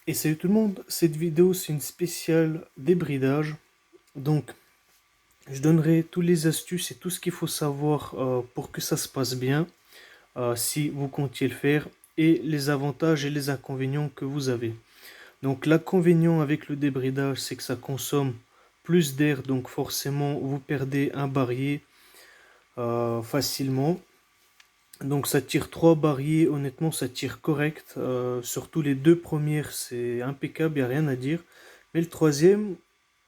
Et salut tout le monde, cette vidéo c'est une spéciale débridage. Donc je donnerai toutes les astuces et tout ce qu'il faut savoir pour que ça se passe bien si vous comptiez le faire et les avantages et les inconvénients que vous avez. Donc l'inconvénient avec le débridage c'est que ça consomme plus d'air, donc forcément vous perdez un barillet facilement. Donc ça tire 3 barillet, honnêtement ça tire correct. Surtout les deux premières c'est impeccable, il n'y a rien à dire. Mais le troisième,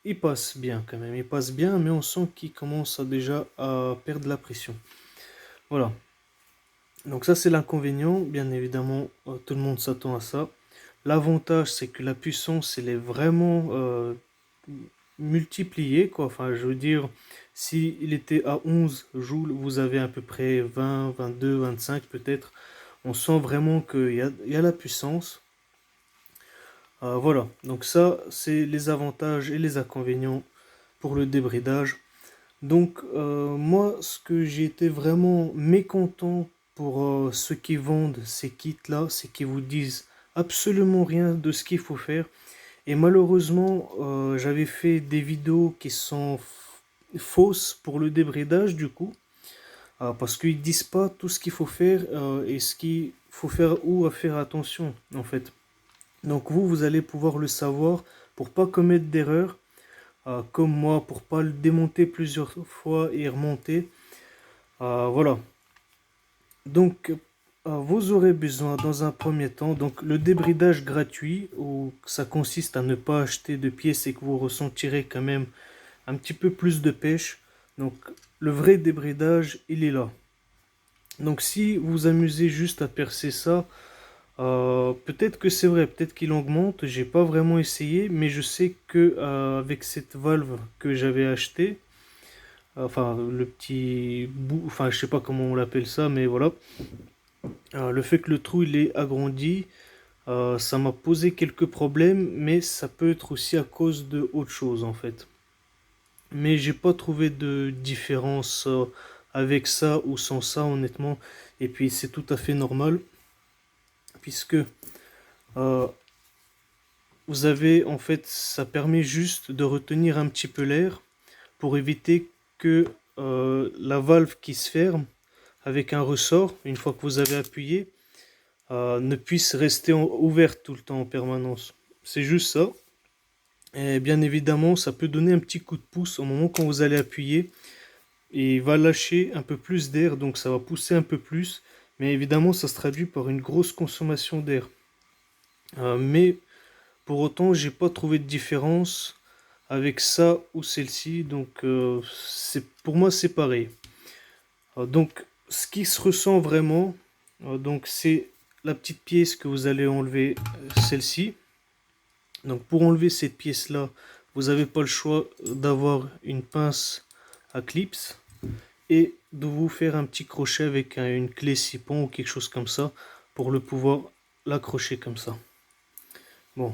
il passe bien quand même. Il passe bien, mais on sent qu'il commence déjà à perdre la pression. Voilà. Donc ça c'est l'inconvénient. Bien évidemment, tout le monde s'attend à ça. L'avantage c'est que la puissance elle est vraiment multipliée, quoi. Enfin je veux dire, si il était à 11 joules, vous avez à peu près 20, 22, 25 peut-être. On sent vraiment qu'il y a la puissance. Voilà, donc ça c'est les avantages et les inconvénients pour le débridage. Donc moi ce que j'ai été vraiment mécontent pour ceux qui vendent ces kits là, c'est qu'ils vous disent absolument rien de ce qu'il faut faire. Et malheureusement j'avais fait des vidéos qui sont fausses pour le débridage du coup. Parce qu'ils disent pas tout ce qu'il faut faire et ce qu'il faut faire ou à faire attention en fait. Donc vous allez pouvoir le savoir pour pas commettre d'erreurs, comme moi, pour pas le démonter plusieurs fois et remonter. Voilà. Donc vous aurez besoin dans un premier temps, donc le débridage gratuit, où ça consiste à ne pas acheter de pièces et que vous ressentirez quand même un petit peu plus de pêche. Donc le vrai débridage, il est là. Donc si vous amusez juste à percer ça, peut-être que c'est vrai, peut-être qu'il augmente, j'ai pas vraiment essayé, mais je sais que avec cette valve que j'avais achetée, enfin le petit bout, enfin je sais pas comment on l'appelle ça, mais voilà, le fait que le trou il est agrandi, ça m'a posé quelques problèmes, mais ça peut être aussi à cause de autre chose en fait. Mais j'ai pas trouvé de différence avec ça ou sans ça honnêtement, et puis c'est tout à fait normal, puisque euh, vous avez en fait, ça permet juste de retenir un petit peu l'air pour éviter que la valve qui se ferme avec un ressort, une fois que vous avez appuyé, ne puisse rester ouverte tout le temps en permanence. C'est juste ça. Et bien évidemment, ça peut donner un petit coup de pouce au moment quand vous allez appuyer et il va lâcher un peu plus d'air, donc ça va pousser un peu plus. Mais évidemment, ça se traduit par une grosse consommation d'air. Mais pour autant, j'ai pas trouvé de différence avec ça ou celle-ci, donc c'est pour moi c'est pareil. Donc ce qui se ressent vraiment, donc c'est la petite pièce que vous allez enlever, celle-ci. Donc pour enlever cette pièce là, vous n'avez pas le choix d'avoir une pince à clips et de vous faire un petit crochet avec une clé sipon ou quelque chose comme ça pour le pouvoir l'accrocher comme ça. Bon,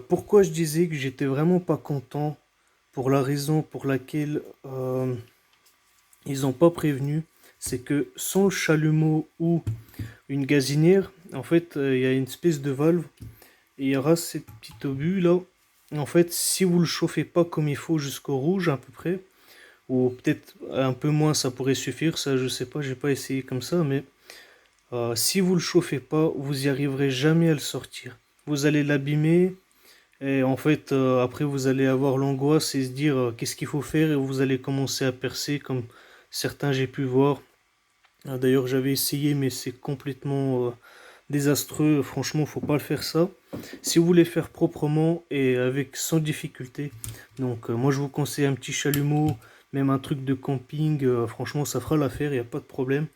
pourquoi je disais que j'étais vraiment pas content, pour la raison pour laquelle ils n'ont pas prévenu, c'est que sans le chalumeau ou une gazinière, en fait, il y a une espèce de valve et il y aura cette petite obus là. En fait, si vous le chauffez pas comme il faut jusqu'au rouge à peu près, ou peut-être un peu moins, ça pourrait suffire, ça je sais pas, j'ai pas essayé comme ça, mais si vous le chauffez pas, vous y arriverez jamais à le sortir. Vous allez l'abîmer. Et en fait, après, vous allez avoir l'angoisse et se dire qu'est-ce qu'il faut faire et vous allez commencer à percer comme certains j'ai pu voir. D'ailleurs, j'avais essayé, mais c'est complètement désastreux. Franchement, faut pas le faire ça. Si vous voulez faire proprement et avec sans difficulté, donc moi je vous conseille un petit chalumeau, même un truc de camping. Franchement, ça fera l'affaire, il n'y a pas de problème.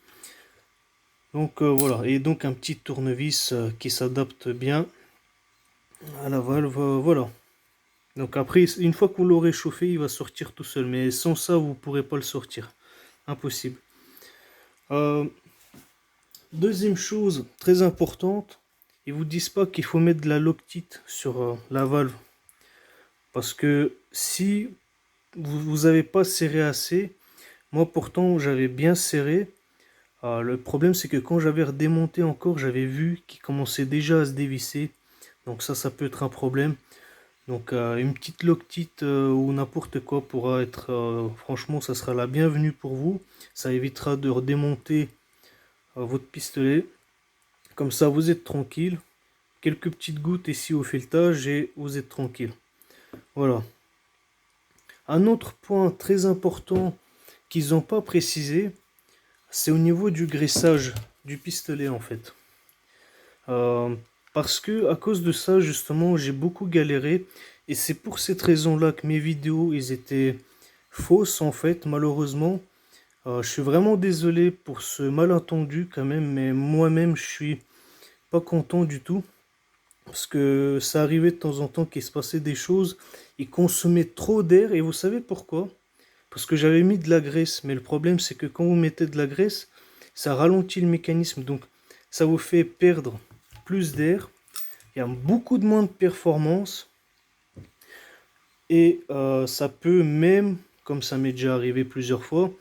Donc voilà, et donc un petit tournevis qui s'adapte bien à la valve. Voilà. Donc après, une fois que vous l'aurez chauffé, il va sortir tout seul. Mais sans ça, vous ne pourrez pas le sortir. Impossible. Euh, Deuxième chose très importante, ils vous disent pas qu'il faut mettre de la Loctite sur la valve. Parce que si vous n'avez pas serré assez, moi pourtant j'avais bien serré, Le problème c'est que quand j'avais redémonté encore, j'avais vu qu'il commençait déjà à se dévisser. Donc ça peut être un problème. Donc une petite loctite ou n'importe quoi pourra être, franchement, ça sera la bienvenue pour vous. Ça évitera de redémonter votre pistolet. Comme ça, vous êtes tranquille. Quelques petites gouttes ici au filetage et vous êtes tranquille. Voilà. Un autre point très important qu'ils n'ont pas précisé, c'est au niveau du graissage du pistolet en fait. Parce que à cause de ça, justement, j'ai beaucoup galéré. Et c'est pour cette raison-là que mes vidéos, ils étaient fausses en fait, malheureusement. Je suis vraiment désolé pour ce malentendu quand même, mais moi-même, je suis pas content du tout. Parce que ça arrivait de temps en temps qu'il se passait des choses. Il consommait trop d'air. Et vous savez pourquoi? Parce que j'avais mis de la graisse. Mais le problème, c'est que quand vous mettez de la graisse, ça ralentit le mécanisme. Donc, ça vous fait perdre plus d'air. Il y a beaucoup de moins de performance. Et ça peut même, comme ça m'est déjà arrivé plusieurs fois,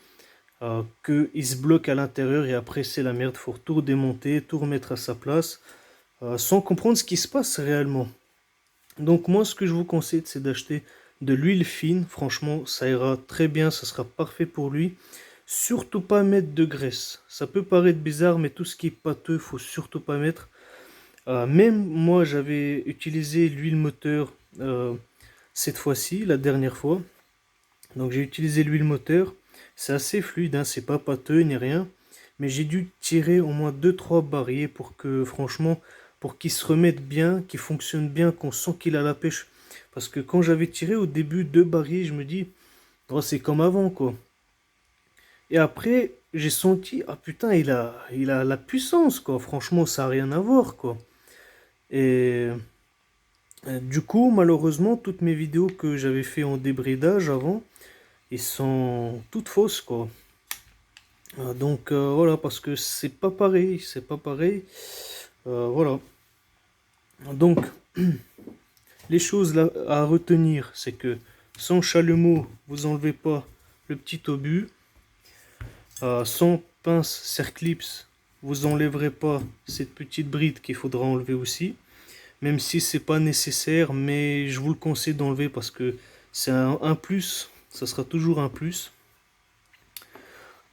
qu'il se bloque à l'intérieur et après c'est la merde. Il faut tout redémonter, tout remettre à sa place, sans comprendre ce qui se passe réellement. Donc moi, ce que je vous conseille, c'est d'acheter de l'huile fine. Franchement, ça ira très bien, ça sera parfait pour lui. Surtout pas mettre de graisse. Ça peut paraître bizarre, mais tout ce qui est pâteux, faut surtout pas mettre. Même moi, j'avais utilisé l'huile moteur cette fois-ci, la dernière fois. Donc j'ai utilisé l'huile moteur. C'est assez fluide, hein, c'est pas pâteux ni rien. Mais j'ai dû tirer au moins 2-3 barilles pour que, franchement, pour qu'il se remette bien, qu'il fonctionne bien, qu'on sent qu'il a la pêche. Parce que quand j'avais tiré au début 2 barilles, je me dis, oh, c'est comme avant, quoi. Et après, j'ai senti, ah putain, il a la puissance, quoi. Franchement, ça n'a rien à voir, quoi. Et du coup, malheureusement, toutes mes vidéos que j'avais fait en débridage avant, ils sont toutes fausses, quoi. Donc voilà, parce que c'est pas pareil, c'est pas pareil. Voilà. Donc, les choses là à retenir, c'est que sans chalumeau, vous enlevez pas le petit obus. Sans pince Cerclips, vous enlèverez pas cette petite bride qu'il faudra enlever aussi. Même si c'est pas nécessaire, mais je vous le conseille d'enlever parce que c'est un plus, ça sera toujours un plus.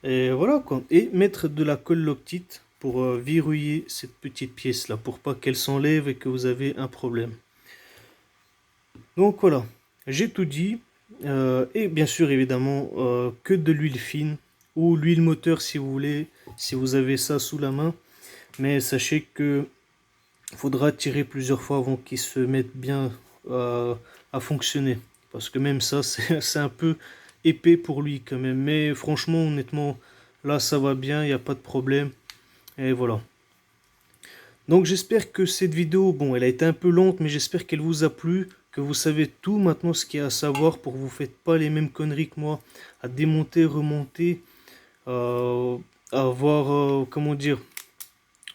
Et voilà quoi. Et mettre de la colle Loctite pour verrouiller cette petite pièce là, pour pas qu'elle s'enlève et que vous avez un problème. Donc voilà, j'ai tout dit. Et bien sûr évidemment que de l'huile fine ou l'huile moteur si vous voulez, si vous avez ça sous la main. Mais sachez que faudra tirer plusieurs fois avant qu'il se mette bien à fonctionner. Parce que même ça, c'est un peu épais pour lui quand même. Mais franchement, honnêtement, là, ça va bien, il n'y a pas de problème. Et voilà. Donc j'espère que cette vidéo, bon, elle a été un peu lente, mais j'espère qu'elle vous a plu, que vous savez tout maintenant ce qu'il y a à savoir pour que vous ne faites pas les mêmes conneries que moi, à démonter, remonter, à avoir, comment dire,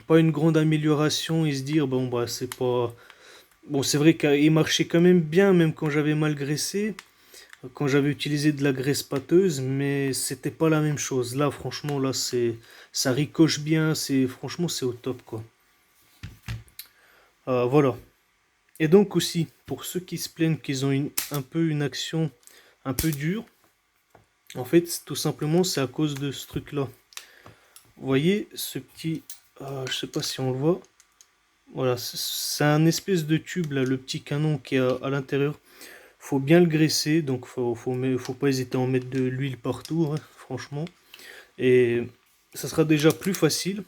pas une grande amélioration et se dire, bon, bah, c'est pas... Bon, c'est vrai qu'il marchait quand même bien, même quand j'avais mal graissé, quand j'avais utilisé de la graisse pâteuse, mais c'était pas la même chose. Là, franchement, là, ça ricoche bien, franchement, c'est au top, quoi. Voilà. Et donc aussi, pour ceux qui se plaignent qu'ils ont un peu une action un peu dure, en fait, tout simplement, c'est à cause de ce truc-là. Vous voyez, ce petit... je sais pas si on le voit. Voilà, c'est un espèce de tube, là, le petit canon qui est à l'intérieur. Faut bien le graisser, donc faut pas hésiter à en mettre de l'huile partout, hein, franchement. Et ça sera déjà plus facile.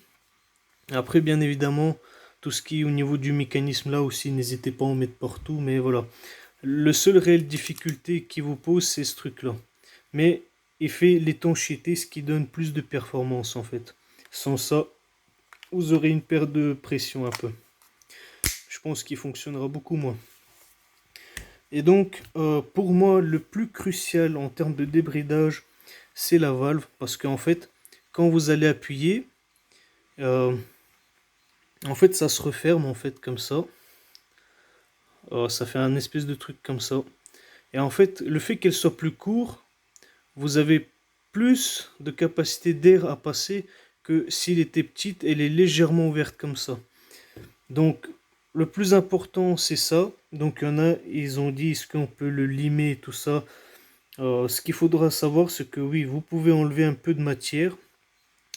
Après, bien évidemment, tout ce qui est au niveau du mécanisme là aussi, n'hésitez pas à en mettre partout. Mais voilà, le seul réelle difficulté qui vous pose, c'est ce truc-là. Mais il fait l'étanchéité, ce qui donne plus de performance en fait. Sans ça, vous aurez une perte de pression un peu. Je pense qu'il fonctionnera beaucoup moins. Et donc, pour moi, le plus crucial en termes de débridage, c'est la valve. Parce qu'en fait, quand vous allez appuyer, en fait, ça se referme en fait comme ça. Ça fait un espèce de truc comme ça. Et en fait, le fait qu'elle soit plus courte, vous avez plus de capacité d'air à passer que s'il était petite, elle est légèrement ouverte comme ça. Donc, le plus important, c'est ça. Donc, il y en a, ils ont dit, est-ce qu'on peut le limer, tout ça. Ce qu'il faudra savoir, c'est que oui, vous pouvez enlever un peu de matière,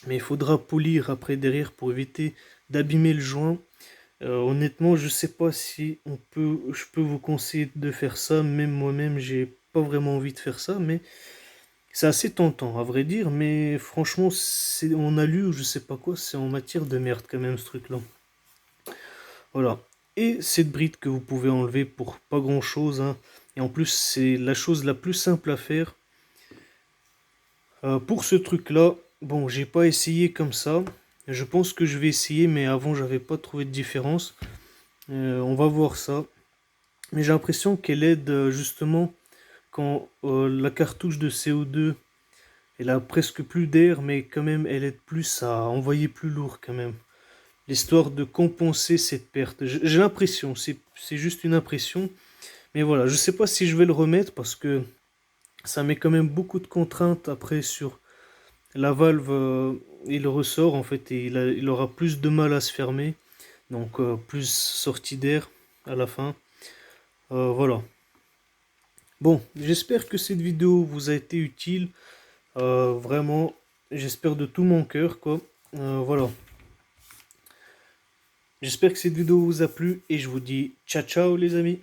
mais il faudra polir après derrière pour éviter d'abîmer le joint. Honnêtement, je sais pas si je peux vous conseiller de faire ça. Même moi-même, j'ai pas vraiment envie de faire ça, mais c'est assez tentant, à vrai dire. Mais franchement, on a lu ou je sais pas quoi, c'est en matière de merde quand même ce truc-là. Voilà. Et cette bride que vous pouvez enlever pour pas grand-chose, hein. Et en plus, c'est la chose la plus simple à faire. Pour ce truc-là, bon, j'ai pas essayé comme ça. Je pense que je vais essayer, mais avant, j'avais pas trouvé de différence. On va voir ça. Mais j'ai l'impression qu'elle aide justement quand la cartouche de CO2, elle a presque plus d'air, mais quand même, elle aide plus à envoyer plus lourd quand même. L'histoire de compenser cette perte. J'ai l'impression, c'est juste une impression. Mais voilà, je sais pas si je vais le remettre parce que ça met quand même beaucoup de contraintes après sur la valve. Il ressort en fait et il aura plus de mal à se fermer. Donc plus sortie d'air à la fin. Voilà. Bon, j'espère que cette vidéo vous a été utile. Vraiment, j'espère de tout mon cœur, quoi. Voilà. J'espère que cette vidéo vous a plu et je vous dis ciao ciao les amis.